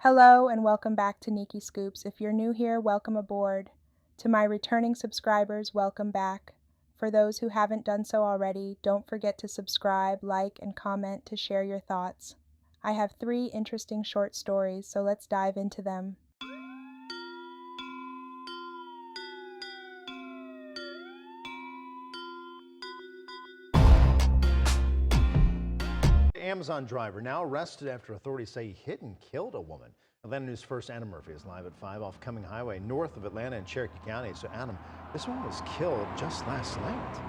Hello and welcome back to Nikki Scoops. If you're new here, welcome aboard. To my returning subscribers, welcome back. For those who haven't done so already, don't forget to subscribe, like, and comment to share your thoughts. I have 3 interesting short stories, so let's dive into them. Amazon driver now arrested after authorities say he hit and killed a woman. Atlanta News First Anna Murphy is live at 5 off Cumming Highway north of Atlanta in Cherokee County. So Adam, this woman was killed just last night.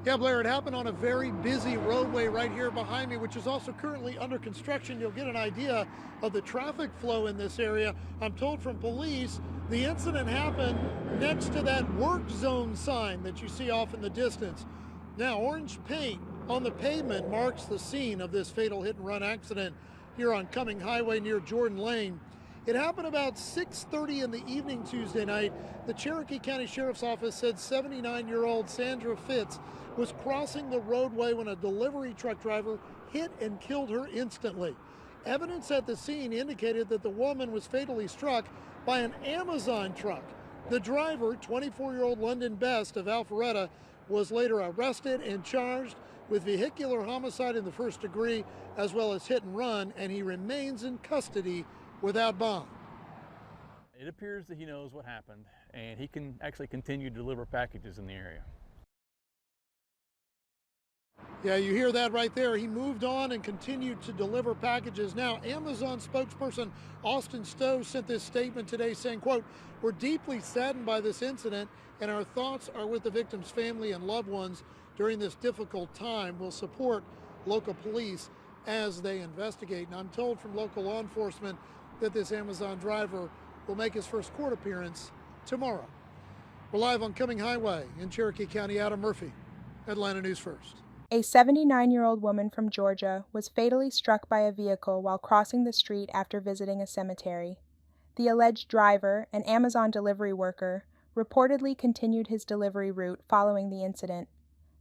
Yeah, Blair, it happened on a very busy roadway right here behind me, which is also currently under construction. You'll get an idea of the traffic flow in this area. I'm told from police the incident happened next to that work zone sign that you see off in the distance. Now, orange paint on the pavement marks the scene of this fatal hit and run accident here on Cumming Highway near Jordan Lane. It happened about 6:30 in the evening Tuesday night. The Cherokee County Sheriff's Office said 79-year-old Sandra Fitz was crossing the roadway when a delivery truck driver hit and killed her instantly. Evidence at the scene indicated that the woman was fatally struck by an Amazon truck. The driver, 24-year-old London Best of Alpharetta, was later arrested and charged with vehicular homicide in the first degree as well as hit and run, and he remains in custody without bond. It appears that he knows what happened and he can actually continue to deliver packages in the area. Yeah, you hear that right there. He moved on and continued to deliver packages. Now, Amazon spokesperson Austin Stowe sent this statement today saying, quote, "We're deeply saddened by this incident and our thoughts are with the victim's family and loved ones during this difficult time. We'll support local police as they investigate." And I'm told from local law enforcement that this Amazon driver will make his first court appearance tomorrow. We're live on Cumming Highway in Cherokee County. Adam Murphy, Atlanta News First. A 79-year-old woman from Georgia was fatally struck by a vehicle while crossing the street after visiting a cemetery. The alleged driver, an Amazon delivery worker, reportedly continued his delivery route following the incident.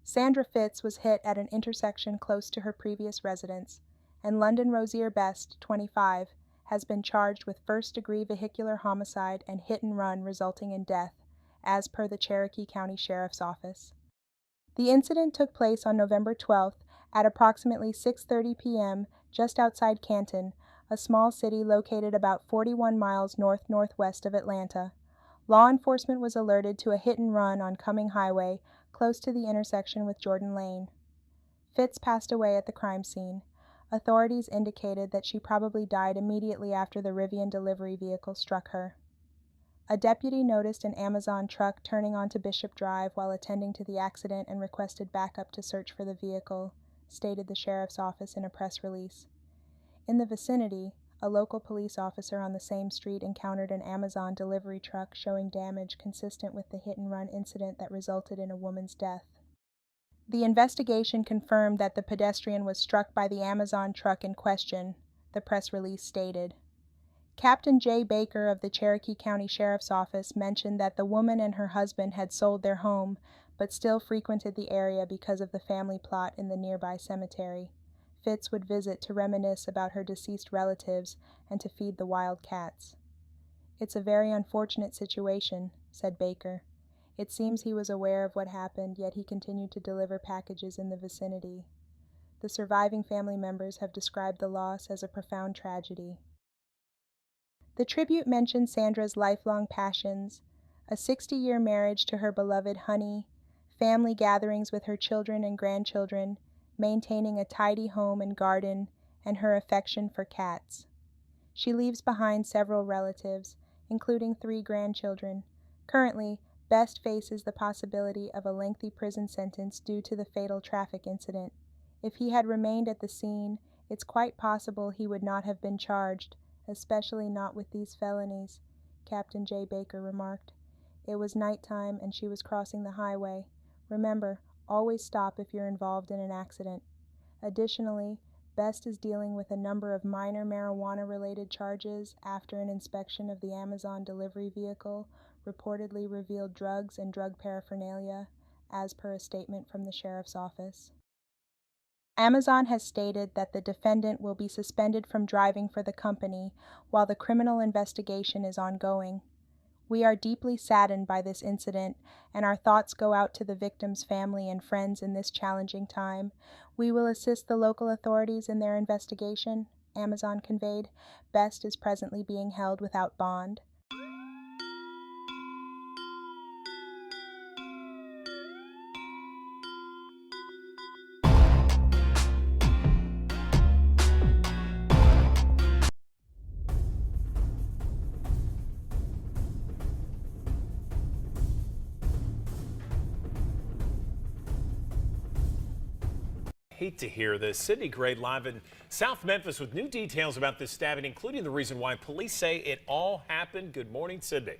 Sandra Fitz was hit at an intersection close to her previous residence, and London Rosier Best, 25, has been charged with first-degree vehicular homicide and hit and run resulting in death, as per the Cherokee County Sheriff's Office. The incident took place on November 12th at approximately 6:30 p.m. just outside Canton, a small city located about 41 miles northwest of Atlanta. Law enforcement was alerted to a hit and run on Cumming Highway close to the intersection with Jordan Lane. Fitz passed away at the crime scene. Authorities indicated that she probably died immediately after the Rivian delivery vehicle struck her. A deputy noticed an Amazon truck turning onto Bishop Drive while attending to the accident and requested backup to search for the vehicle, stated the sheriff's office in a press release. In the vicinity, a local police officer on the same street encountered an Amazon delivery truck showing damage consistent with the hit-and-run incident that resulted in a woman's death. The investigation confirmed that the pedestrian was struck by the Amazon truck in question, the press release stated. Captain J. Baker of the Cherokee County Sheriff's Office mentioned that the woman and her husband had sold their home, but still frequented the area because of the family plot in the nearby cemetery. Fitz would visit to reminisce about her deceased relatives and to feed the wild cats. "It's a very unfortunate situation," said Baker. "It seems he was aware of what happened, yet he continued to deliver packages in the vicinity. The surviving family members have described the loss as a profound tragedy." The tribute mentioned Sandra's lifelong passions, a 60-year marriage to her beloved Honey, family gatherings with her children and grandchildren, maintaining a tidy home and garden, and her affection for cats. She leaves behind several relatives, including 3 grandchildren. Currently, Best faces the possibility of a lengthy prison sentence due to the fatal traffic incident. If he had remained at the scene, it's quite possible he would not have been charged, especially not with these felonies, Captain J. Baker remarked. It was nighttime and she was crossing the highway. Remember, always stop if you're involved in an accident. Additionally, Best is dealing with a number of minor marijuana-related charges after an inspection of the Amazon delivery vehicle reportedly revealed drugs and drug paraphernalia, as per a statement from the sheriff's office. Amazon has stated that the defendant will be suspended from driving for the company while the criminal investigation is ongoing. We are deeply saddened by this incident, and our thoughts go out to the victim's family and friends in this challenging time. We will assist the local authorities in their investigation, Amazon conveyed. Best is presently being held without bond. Hate to hear this. Sydney Gray live in South Memphis with new details about this stabbing, including the reason why police say it all happened. Good morning, Sydney.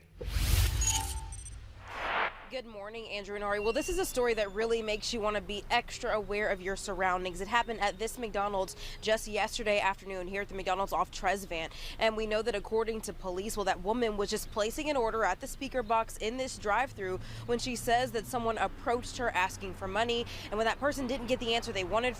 Good morning, Andrew and Ari. Well, this is a story that really makes you want to be extra aware of your surroundings. It happened at this McDonald's just yesterday afternoon here at the McDonald's off Tresvant. And we know that according to police, well, that woman was just placing an order at the speaker box in this drive-thru when she says that someone approached her asking for money. And when that person didn't get the answer they wanted,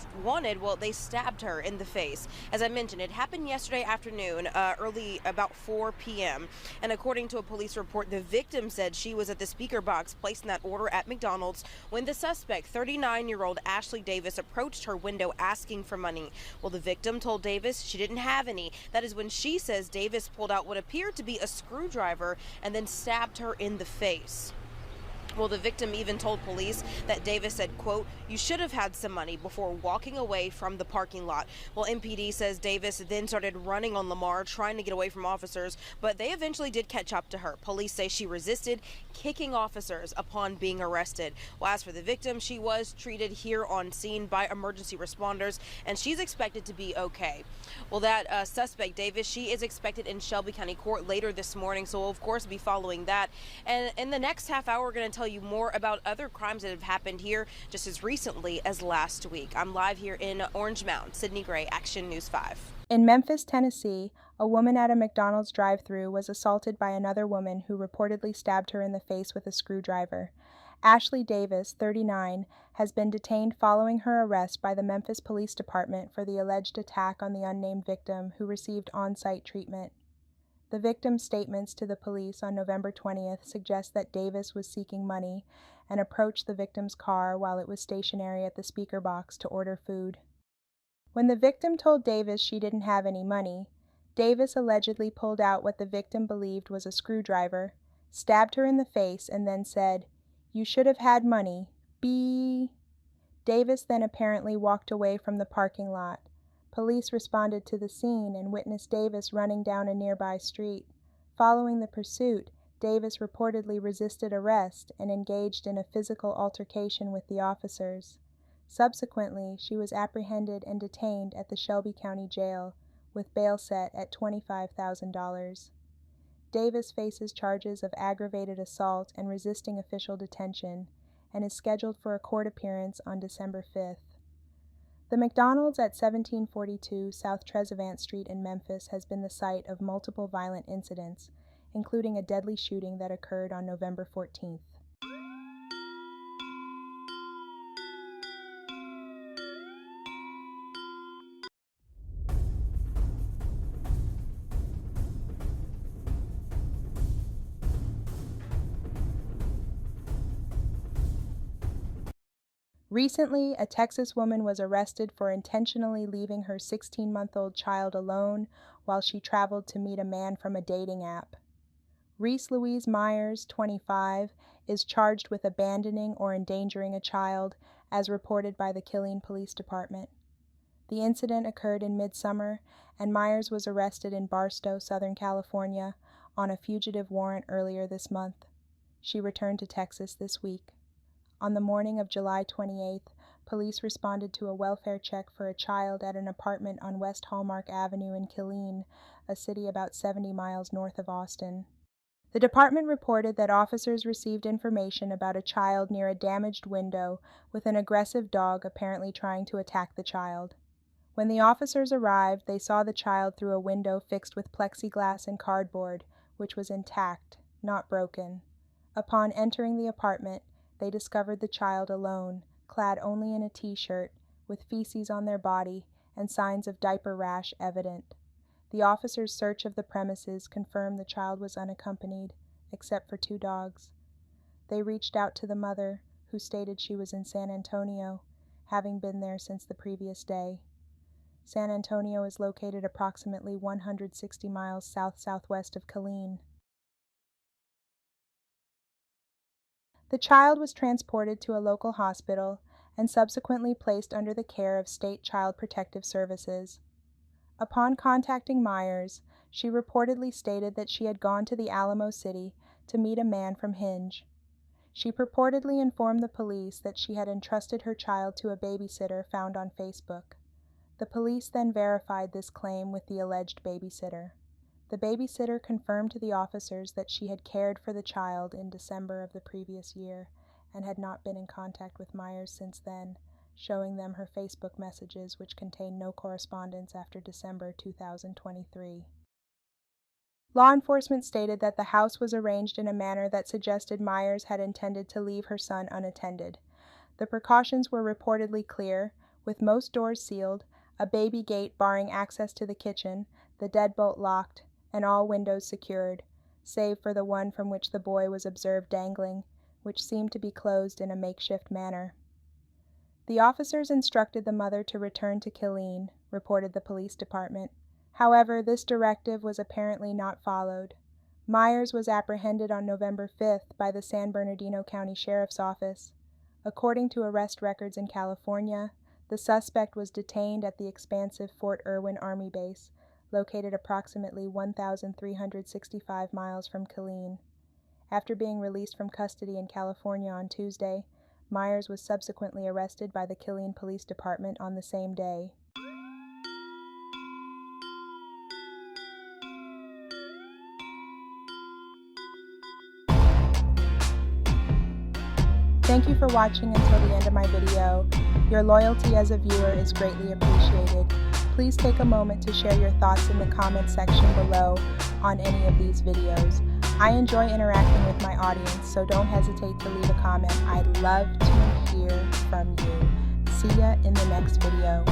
well, they stabbed her in the face. As I mentioned, it happened yesterday afternoon, early about 4 p.m. And according to a police report, the victim said she was at the speaker box placing that order at McDonald's when the suspect, 39-year-old Ashley Davis, approached her window asking for money. Well, the victim told Davis she didn't have any. That is when she says Davis pulled out what appeared to be a screwdriver and then stabbed her in the face. Well, the victim even told police that Davis said, quote, "You should have had some money," before walking away from the parking lot. Well, MPD says Davis then started running on Lamar, trying to get away from officers, but they eventually did catch up to her. Police say she resisted, kicking officers upon being arrested. Well, as for the victim, she was treated here on scene by emergency responders, and she's expected to be okay. Well, that suspect, Davis, she is expected in Shelby County Court later this morning, so we'll, of course, be following that. And in the next half hour, we're going to tell you more about other crimes that have happened here just as recently as last week. I'm live here in Orange Mound. Sydney Gray, Action News 5. In Memphis, Tennessee, a woman at a McDonald's drive-thru was assaulted by another woman who reportedly stabbed her in the face with a screwdriver. Ashley Davis, 39, has been detained following her arrest by the Memphis Police Department for the alleged attack on the unnamed victim who received on-site treatment. The victim's statements to the police on November 20th suggest that Davis was seeking money and approached the victim's car while it was stationary at the speaker box to order food. When the victim told Davis she didn't have any money, Davis allegedly pulled out what the victim believed was a screwdriver, stabbed her in the face, and then said, "You should have had money. B." Davis then apparently walked away from the parking lot. Police responded to the scene and witnessed Davis running down a nearby street. Following the pursuit, Davis reportedly resisted arrest and engaged in a physical altercation with the officers. Subsequently, she was apprehended and detained at the Shelby County Jail, with bail set at $25,000. Davis faces charges of aggravated assault and resisting official detention, and is scheduled for a court appearance on December 5th. The McDonald's at 1742 South Tresvant Street in Memphis has been the site of multiple violent incidents, including a deadly shooting that occurred on November 14th. Recently, a Texas woman was arrested for intentionally leaving her 16-month-old child alone while she traveled to meet a man from a dating app. Reese Louise Myers, 25, is charged with abandoning or endangering a child, as reported by the Killeen Police Department. The incident occurred in midsummer, and Myers was arrested in Barstow, Southern California, on a fugitive warrant earlier this month. She returned to Texas this week. On the morning of July 28th, police responded to a welfare check for a child at an apartment on West Hallmark Avenue in Killeen, a city about 70 miles north of Austin. The department reported that officers received information about a child near a damaged window with an aggressive dog apparently trying to attack the child. When the officers arrived, they saw the child through a window fixed with plexiglass and cardboard, which was intact, not broken. Upon entering the apartment, they discovered the child alone, clad only in a t-shirt, with feces on their body and signs of diaper rash evident. The officers' search of the premises confirmed the child was unaccompanied, except for 2 dogs. They reached out to the mother, who stated she was in San Antonio, having been there since the previous day. San Antonio is located approximately 160 miles south-southwest of Killeen. The child was transported to a local hospital and subsequently placed under the care of State Child Protective Services. Upon contacting Myers, she reportedly stated that she had gone to the Alamo City to meet a man from Hinge. She purportedly informed the police that she had entrusted her child to a babysitter found on Facebook. The police then verified this claim with the alleged babysitter. The babysitter confirmed to the officers that she had cared for the child in December of the previous year and had not been in contact with Myers since then, showing them her Facebook messages which contained no correspondence after December 2023. Law enforcement stated that the house was arranged in a manner that suggested Myers had intended to leave her son unattended. The precautions were reportedly clear, with most doors sealed, a baby gate barring access to the kitchen, the deadbolt locked, and all windows secured, save for the one from which the boy was observed dangling, which seemed to be closed in a makeshift manner. The officers instructed the mother to return to Killeen, reported the police department. However, this directive was apparently not followed. Myers was apprehended on November 5th by the San Bernardino County Sheriff's Office. According to arrest records in California, the suspect was detained at the expansive Fort Irwin Army Base, located approximately 1,365 miles from Killeen. After being released from custody in California on Tuesday, Myers was subsequently arrested by the Killeen Police Department on the same day. Thank you for watching until the end of my video. Your loyalty as a viewer is greatly appreciated. Please take a moment to share your thoughts in the comment section below on any of these videos. I enjoy interacting with my audience, so don't hesitate to leave a comment. I'd love to hear from you. See ya in the next video.